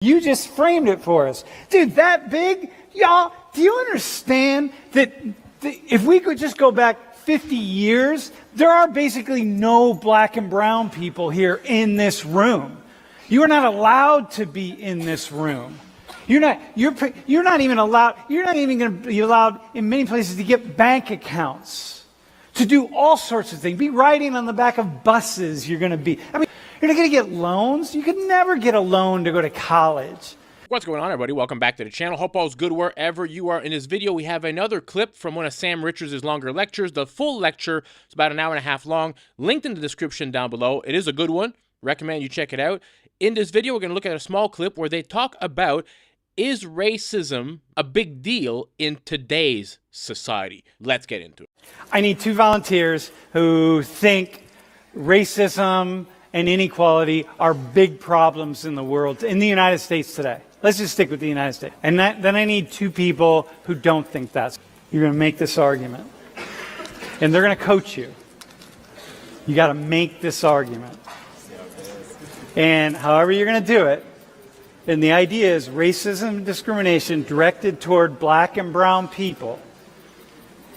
You just framed it for us. Dude, that big? Y'all, do you understand that if we could just go back 50 years, there are basically no black and brown people here in this room. You are not allowed to be in this room. You're not even allowed going to be allowed in many places to get bank accounts, to do all sorts of things, be riding on the back of buses. You're going to be, you're not going to get loans. You could never get a loan to go to college. What's going on, everybody? Welcome back to the channel. Hope all's good wherever you are. In this video, we have another clip from one of Sam Richards' longer lectures. The full lecture is about an hour and a half long, linked in the description down below. It is a good one. Recommend you check it out. In this video, we're going to look at a small clip where they talk about, is racism a big deal in today's society? Let's get into it. I need 2 volunteers who think racism and inequality are big problems in the world, in the United States today. Let's just stick with the United States. And then I need 2 people who don't think that. You're going to make this argument. And they're going to coach you. You got to make this argument. And however you're going to do it, and the idea is racism and discrimination directed toward black and brown people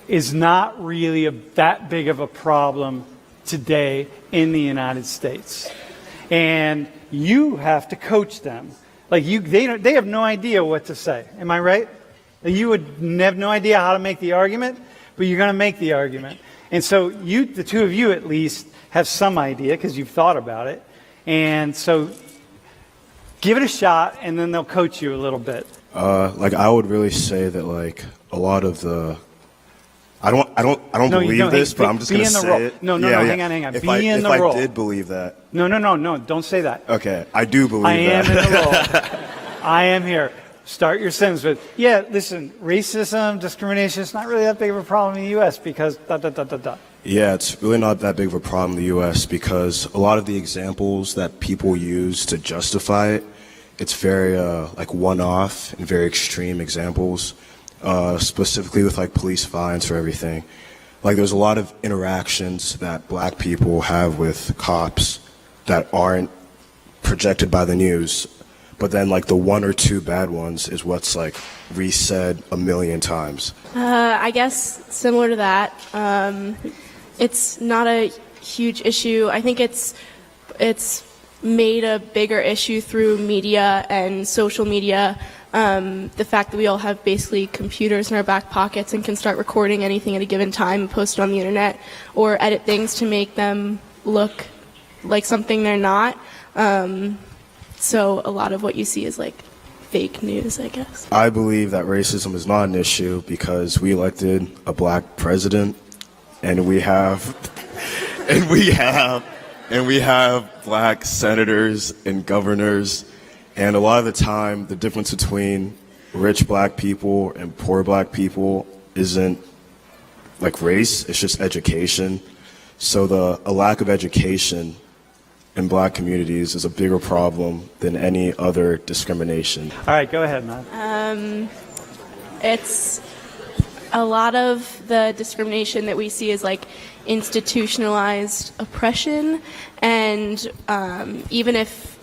is not really that big of a problem today in the United States. And you have to coach them. Like they have no idea what to say. Am I right? You would have no idea how to make the argument, but you're going to make the argument. And so you, the 2 of you at least, have some idea because you've thought about it. And so give it a shot, and then they'll coach you a little bit. I would really say that a lot of the, I don't believe this, but I'm just going to say it. No, hang on. Be in the role. If I did believe that. No, don't say that. Okay, I do believe that. I am in the role. I am here. Start your sentence with, yeah, listen, racism, discrimination, it's not really that big of a problem in the U.S. because da. Yeah, it's really not that big of a problem in the U.S. because a lot of the examples that people use to justify it, it's very one-off and very extreme examples, specifically with police violence or everything. There's a lot of interactions that black people have with cops that aren't projected by the news, but then the 1 or 2 bad ones is what's re-said a million times. I guess similar to that. It's not a huge issue. I think it's made a bigger issue through media and social media. The fact that we all have basically computers in our back pockets and can start recording anything at a given time and post it on the internet or edit things to make them look like something they're not. So a lot of what you see is fake news, I guess. I believe that racism is not an issue because we elected a black president, and we have black senators and governors, and a lot of the time the difference between rich black people and poor black people isn't race, it's just education. So a lack of education in black communities is a bigger problem than any other discrimination. All right, go ahead, Matt. It's a lot of the discrimination that we see is institutionalized oppression, and even if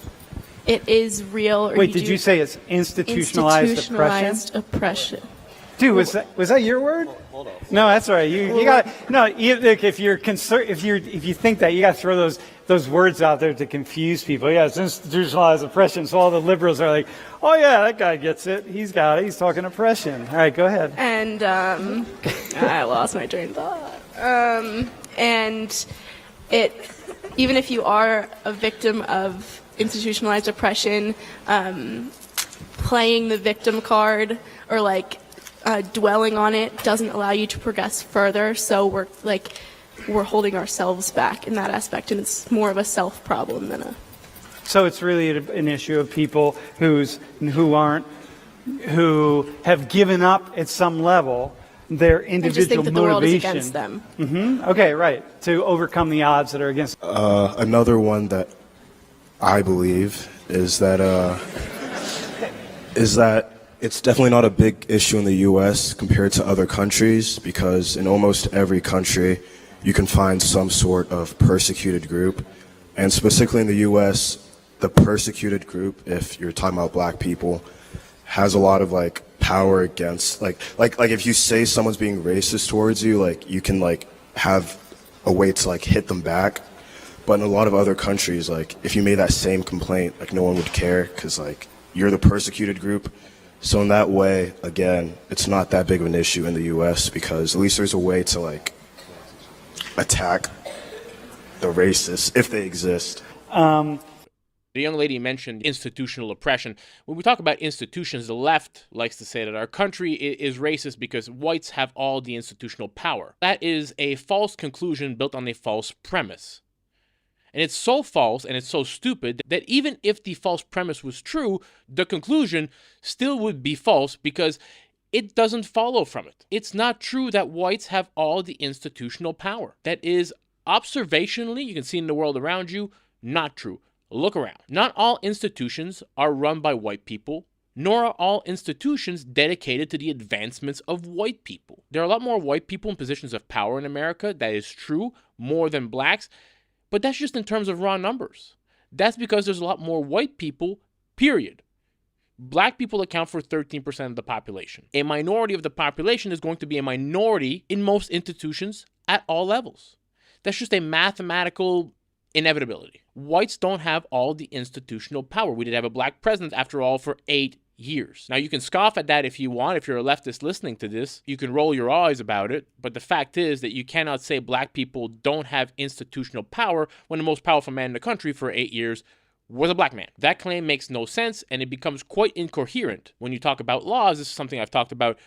it is real. Wait, did you say it's institutionalized oppression? Dude, was that your word? Hold on. No, that's all right. You got no. If you think that, you got to throw those words out there to confuse people. Yeah, it's institutionalized oppression. So all the liberals are like, oh yeah, that guy gets it. He's got it. He's talking oppression. All right, go ahead. And I lost my train of thought. And even if you are a victim of institutionalized oppression, playing the victim card or dwelling on it doesn't allow you to progress further. So we're holding ourselves back in that aspect, and it's more of a self problem than a. So it's really an issue of people who have given up at some level their individual I just think that motivation. The world is against them. Mm-hmm. Okay, right. To overcome the odds that are against. Another one that I believe is that it's definitely not a big issue in the U.S. compared to other countries, because in almost every country you can find some sort of persecuted group, and specifically in the U.S., the persecuted group, if you're talking about black people, has a lot of like power against like if you say someone's being racist towards you, like you can like have a way to like hit them back. But in a lot of other countries, like if you made that same complaint, like no one would care because like you're the persecuted group. So in that way, again, it's not that big of an issue in the U.S. because at least there's a way to like attack the racists if they exist. The young lady mentioned institutional oppression. When we talk about institutions, the left likes to say that our country is racist because whites have all the institutional power. That is a false conclusion built on a false premise. And it's so false and it's so stupid that even if the false premise was true, the conclusion still would be false because it doesn't follow from it. It's not true that whites have all the institutional power. That is observationally, you can see in the world around you, not true. Look around. Not all institutions are run by white people, nor are all institutions dedicated to the advancements of white people. There are a lot more white people in positions of power in America. That is true, more than blacks. But that's just in terms of raw numbers. That's because there's a lot more white people, period. Black people account for 13% of the population. A minority of the population is going to be a minority in most institutions at all levels. That's just a mathematical inevitability. Whites don't have all the institutional power. We did have a black president, after all, for 8 years. Now, you can scoff at that if you want. If you're a leftist listening to this, you can roll your eyes about it. But the fact is that you cannot say black people don't have institutional power when the most powerful man in the country for 8 years was a black man. That claim makes no sense, and it becomes quite incoherent when you talk about laws. This is something I've talked about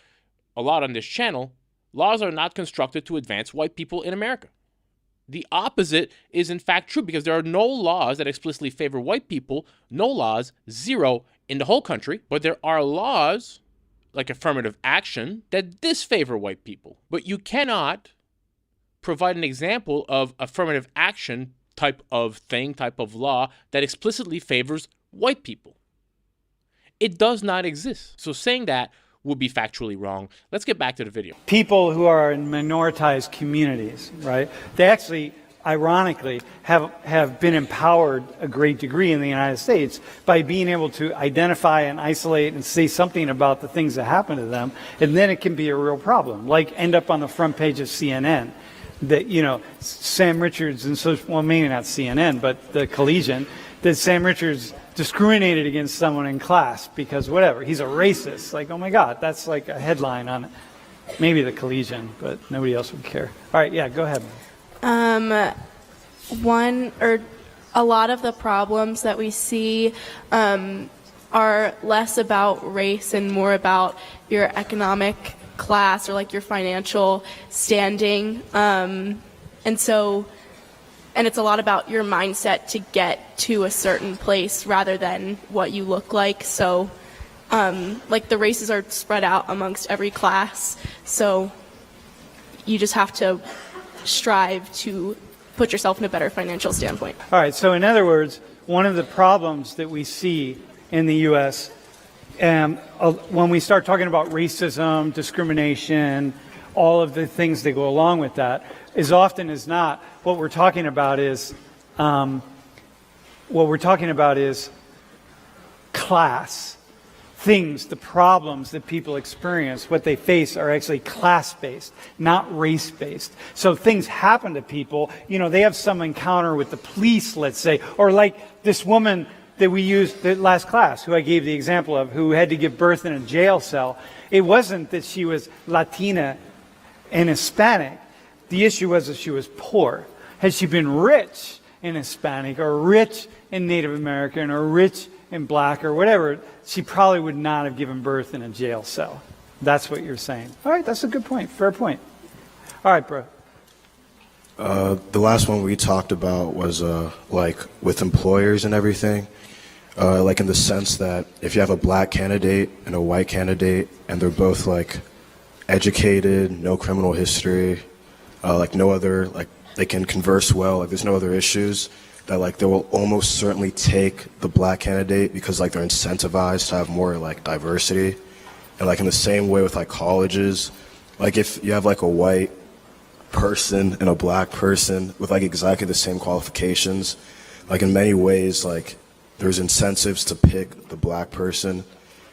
a lot on this channel. Laws are not constructed to advance white people in America. The opposite is in fact true because there are no laws that explicitly favor white people, no laws, zero in the whole country, but there are laws like affirmative action that disfavor white people. But you cannot provide an example of affirmative action type of thing, type of law that explicitly favors white people. It does not exist. So saying that would be factually wrong. Let's get back to the video. People who are in minoritized communities, right? They actually, ironically, have been empowered a great degree in the United States by being able to identify and isolate and say something about the things that happen to them, and then it can be a real problem, like end up on the front page of CNN. That, you know, Sam Richards and so, well, maybe not CNN, but the Collegian, that Sam Richards discriminated against someone in class because whatever, he's a racist. Like, oh my God, that's like a headline on it. Maybe the Collegian, but nobody else would care. All right, yeah, go ahead. A lot of the problems that we see are less about race and more about your economic class or like your financial standing. And it's a lot about your mindset to get to a certain place rather than what you look like. So, like the races are spread out amongst every class. So you just have to strive to put yourself in a better financial standpoint. All right, so in other words, one of the problems that we see in the U.S. When we start talking about racism, discrimination, all of the things that go along with that, as often as not, what we're talking about is class. Things, the problems that people experience, what they face are actually class-based, not race-based. So things happen to people, you know, they have some encounter with the police, let's say, or like this woman that we used the last class, who I gave the example of, who had to give birth in a jail cell. It wasn't that she was Latina and Hispanic. The issue was that she was poor. Had she been rich and Hispanic, or rich and Native American, or rich and black, or whatever, she probably would not have given birth in a jail cell. That's what you're saying. All right, that's a good point. Fair point. All right, bro. The last one we talked about was like with employers and everything. Like in the sense that if you have a black candidate and a white candidate, and they're both like educated, no criminal history, like no other, like they can converse well, like there's no other issues, that like they will almost certainly take the black candidate because like they're incentivized to have more like diversity. And like in the same way with like colleges, like if you have like a white person and a black person with like exactly the same qualifications, like in many ways like there's incentives to pick the black person,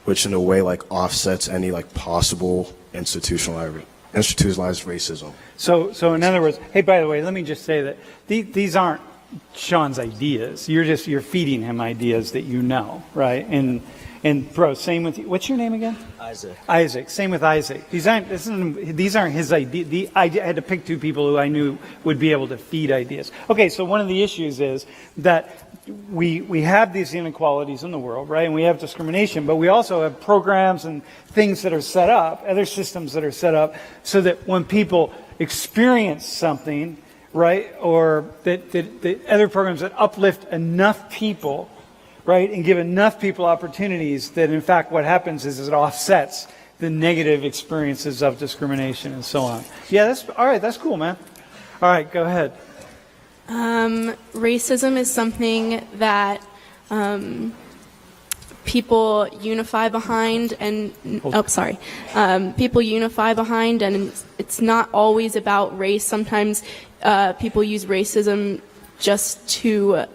which in a way like offsets any like possible institutionalized racism. So in other words, hey, by the way, let me just say that these aren't Sean's ideas. You're feeding him ideas that you know, right? And bro, same with you. What's your name again? Isaac. Isaac. Same with Isaac. These aren't his ideas. I had to pick two people who I knew would be able to feed ideas. Okay, so one of the issues is that we have these inequalities in the world, right? And we have discrimination, but we also have programs and things that are set up, other systems that are set up, so that when people experience something, right, or that other programs that uplift enough people, right, and give enough people opportunities, that in fact what happens is it offsets the negative experiences of discrimination and so on. Yeah, that's all right. That's cool, man. All right, go ahead. Racism is something that people unify behind, and people unify behind, and it's not always about race. Sometimes people use racism just to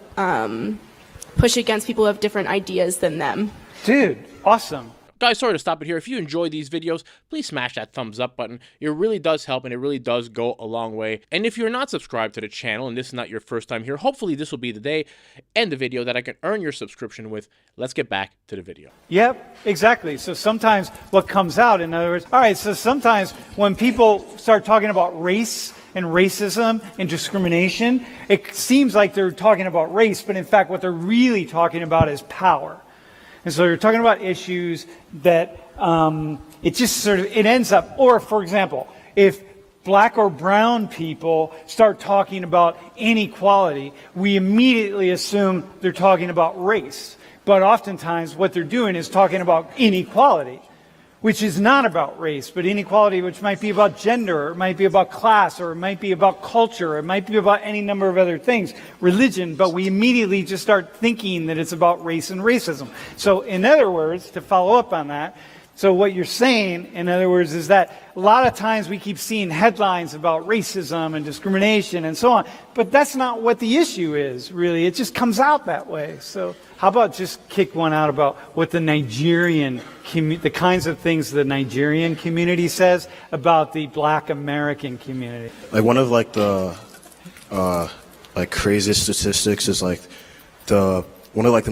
push against people who have different ideas than them. Dude, awesome. Guys, sorry to stop it here. If you enjoy these videos, please smash that thumbs up button. It really does help, and it really does go a long way. And if you're not subscribed to the channel and this is not your first time here, hopefully this will be the day and the video that I can earn your subscription with. Let's get back to the video. Yep, exactly. So sometimes what comes out, in other words, all right, so sometimes when people start talking about race and racism and discrimination, it seems like they're talking about race, but in fact what they're really talking about is power. And so you're talking about issues that it just sort of, it ends up, or for example, if black or brown people start talking about inequality, we immediately assume they're talking about race. But oftentimes what they're doing is talking about inequality, which is not about race, but inequality which might be about gender, or it might be about class, or it might be about culture, or it might be about any number of other things, religion, but we immediately just start thinking that it's about race and racism. So in other words, to follow up on that, so what you're saying, in other words, is that a lot of times we keep seeing headlines about racism and discrimination and so on, but that's not what the issue is, really. It just comes out that way. So how about just kick one out about what the Nigerian, the kinds of things the Nigerian community says about the black American community? Like one of like the like craziest statistics is like one of like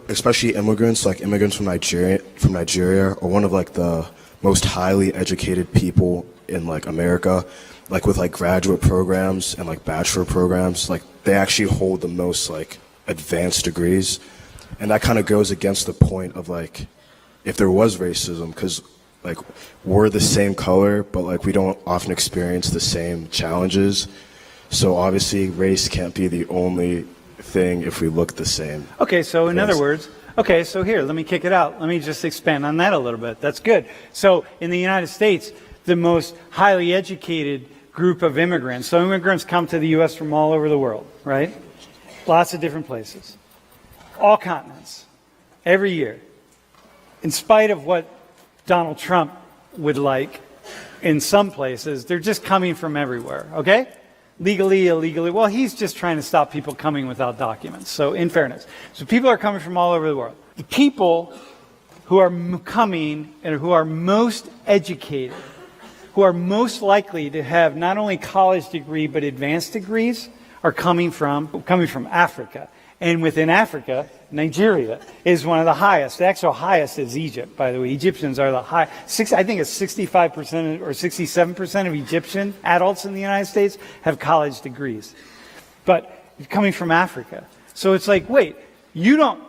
especially immigrants, like immigrants from Nigeria, are one of like the most highly educated people in like America, like with like graduate programs and like bachelor programs. Like they actually hold the most like advanced degrees, and that kind of goes against the point of like if there was racism, because like we're the same color, but like we don't often experience the same challenges. So obviously race can't be the only thing if we look the same. Okay, so in other words, okay, so here, let me kick it out. Let me just expand on that a little bit. That's good. So in the United States, the most highly educated group of immigrants, so immigrants come to the U.S. from all over the world, right? Lots of different places. All continents. Every year. In spite of what Donald Trump would like in some places, they're just coming from everywhere, okay? Legally, illegally. Well, he's just trying to stop people coming without documents. So in fairness. So people are coming from all over the world. The people who are coming and who are most educated, who are most likely to have not only college degree but advanced degrees, are coming from Africa. And within Africa, Nigeria is one of the highest. The actual highest is Egypt, by the way. Egyptians are the high. I think it's 65% or 67% of Egyptian adults in the United States have college degrees. But coming from Africa. So it's like, wait, you don't,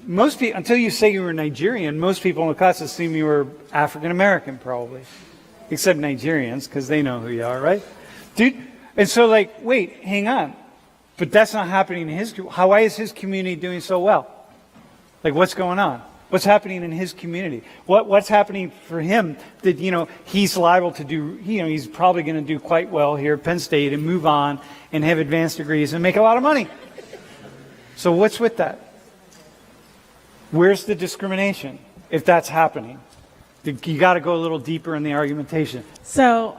most people, until you say you were Nigerian, most people in the class assume you were African American probably. Except Nigerians, because they know who you are, right? Dude, and so like, wait, hang on. But that's not happening in his, why is his community doing so well? Like, what's going on? What's happening in his community? What's happening for him that, he's liable to do, he's probably going to do quite well here at Penn State and move on and have advanced degrees and make a lot of money. So what's with that? Where's the discrimination if that's happening? You got to go a little deeper in the argumentation. So,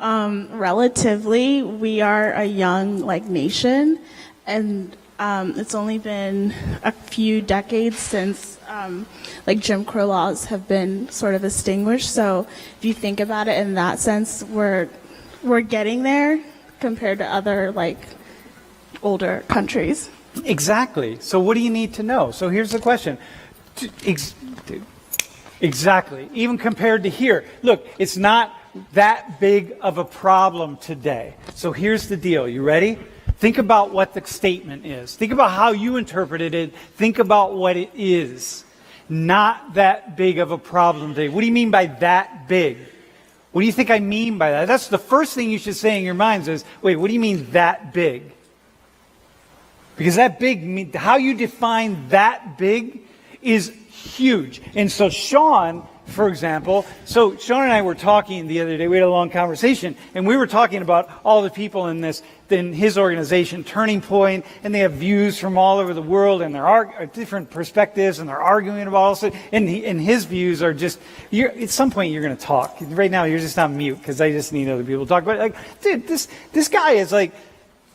relatively, we are a young, nation. And It's only been a few decades since like Jim Crow laws have been sort of extinguished. So if you think about it in that sense, we're getting there compared to other like older countries. Exactly. So what do you need to know? So here's the question. Exactly. Even compared to here. Look, it's not that big of a problem today. So here's the deal. You ready? Think about what the statement is. Think about how you interpreted it. Think about what it is. Not that big of a problem today. What do you mean by that big? What do you think I mean by that? That's the first thing you should say in your minds is, wait, what do you mean that big? Because that big, how you define that big is huge. And so Sean, for example, so Sean and I were talking the other day, we had a long conversation, and we were talking about all the people in his organization, Turning Point, and they have views from all over the world, and there are different perspectives, and they're arguing about all this, and his views are just, at some point you're going to talk. Right now you're just on mute, because I just need other people to talk. But like, dude, this guy is like,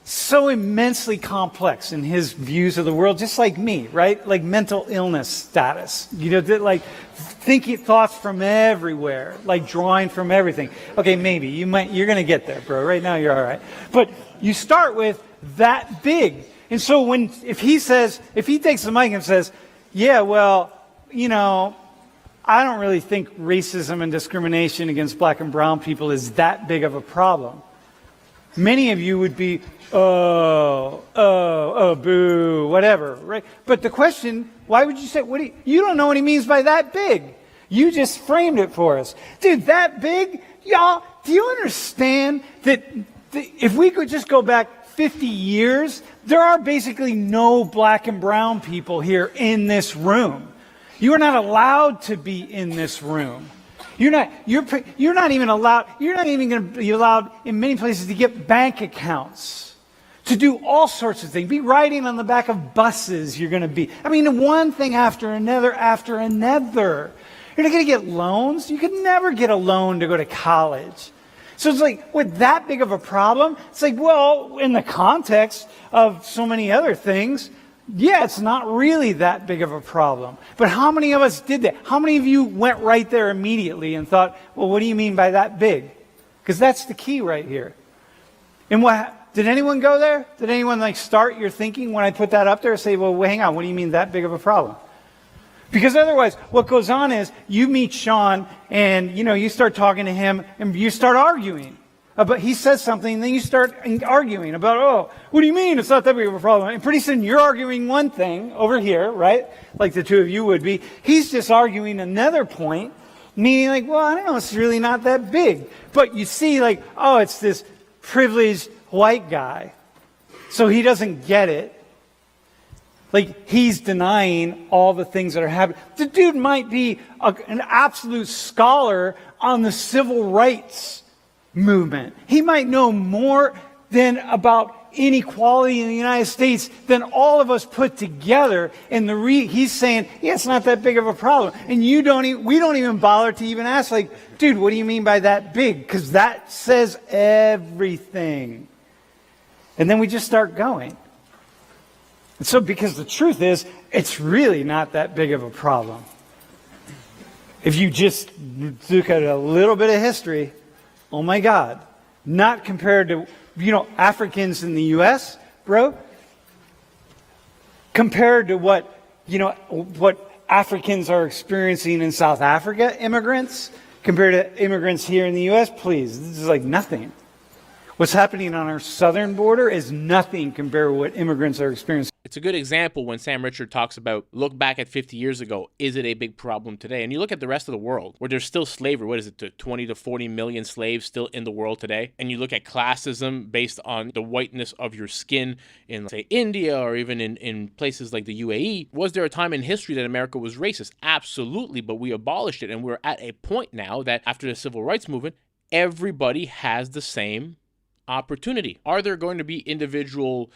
so immensely complex in his views of the world, just like me, right? Like mental illness status. Like thinking thoughts from everywhere, like drawing from everything. Okay, maybe you're going to get there, bro. Right now you're all right. But you start with that big. And so if he takes the mic and says, yeah, well, I don't really think racism and discrimination against black and brown people is that big of a problem. Many of you would be, boo, whatever, right? But the question, why would you say, you don't know what he means by that big. You just framed it for us. Dude, that big, y'all, do you understand that if we could just go back 50 years, there are basically no black and brown people here in this room. You are not allowed to be in this room. You're not even going to be allowed in many places to get bank accounts, to do all sorts of things, be riding on the back of buses. You're going to be, one thing after another after another. You're not going to get loans. You could never get a loan to go to college. So it's like, with that big of a problem, it's like, well, in the context of so many other things, yeah, it's not really that big of a problem. But how many of us did that? How many of you went right there immediately and thought, well, what do you mean by that big? Because that's the key right here. And did anyone go there? Did anyone start your thinking when I put that up there and say, well, hang on, what do you mean that big of a problem? Because otherwise, what goes on is you meet Sean and, you start talking to him and you start arguing. But he says something, and then you start arguing about, what do you mean it's not that big of a problem? And pretty soon you're arguing one thing over here, right? Like the two of you would be. He's just arguing another point, meaning I don't know, it's really not that big. But you see it's this privileged white guy. So he doesn't get it. He's denying all the things that are happening. The dude might be an absolute scholar on the civil rights movement. He might know more about inequality in the United States than all of us put together. And he's saying, yeah, it's not that big of a problem. And we don't even bother to even ask, dude, what do you mean by that big? Because that says everything. And then we just start going. And so, because the truth is, it's really not that big of a problem. If you just look at a little bit of history, oh my God, not compared to, Africans in the U.S., bro, compared to what Africans are experiencing in South Africa, immigrants, compared to immigrants here in the U.S., please, this is nothing. What's happening on our southern border is nothing compared to what immigrants are experiencing. It's a good example when Sam Richard talks about, look back at 50 years ago, is it a big problem today? And you look at the rest of the world, where there's still slavery, what is it, 20 to 40 million slaves still in the world today? And you look at classism based on the whiteness of your skin in, say, India or even in places like the UAE. Was there a time in history that America was racist? Absolutely, but we abolished it. And we're at a point now that after the civil rights movement, everybody has the same opportunity. Are there going to be individual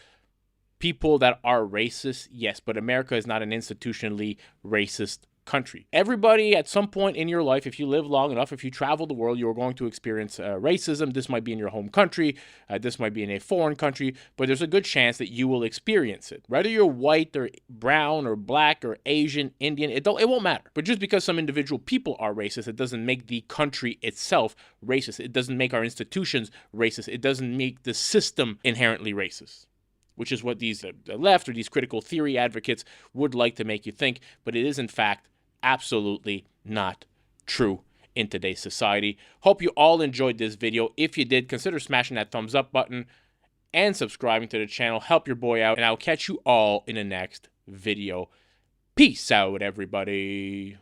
people that are racist? Yes, but America is not an institutionally racist country. Everybody at some point in your life, if you live long enough, if you travel the world, you're going to experience racism. This might be in your home country, this might be in a foreign country, but there's a good chance that you will experience it. Whether you're white or brown or black or Asian, Indian, it won't matter. But just because some individual people are racist, it doesn't make the country itself racist. It doesn't make our institutions racist. It doesn't make the system inherently racist, which is what these the left or these critical theory advocates would like to make you think, but it is in fact absolutely not true in today's society. Hope you all enjoyed this video. If you did, consider smashing that thumbs up button and subscribing to the channel. Help your boy out, and I'll catch you all in the next video. Peace out, everybody.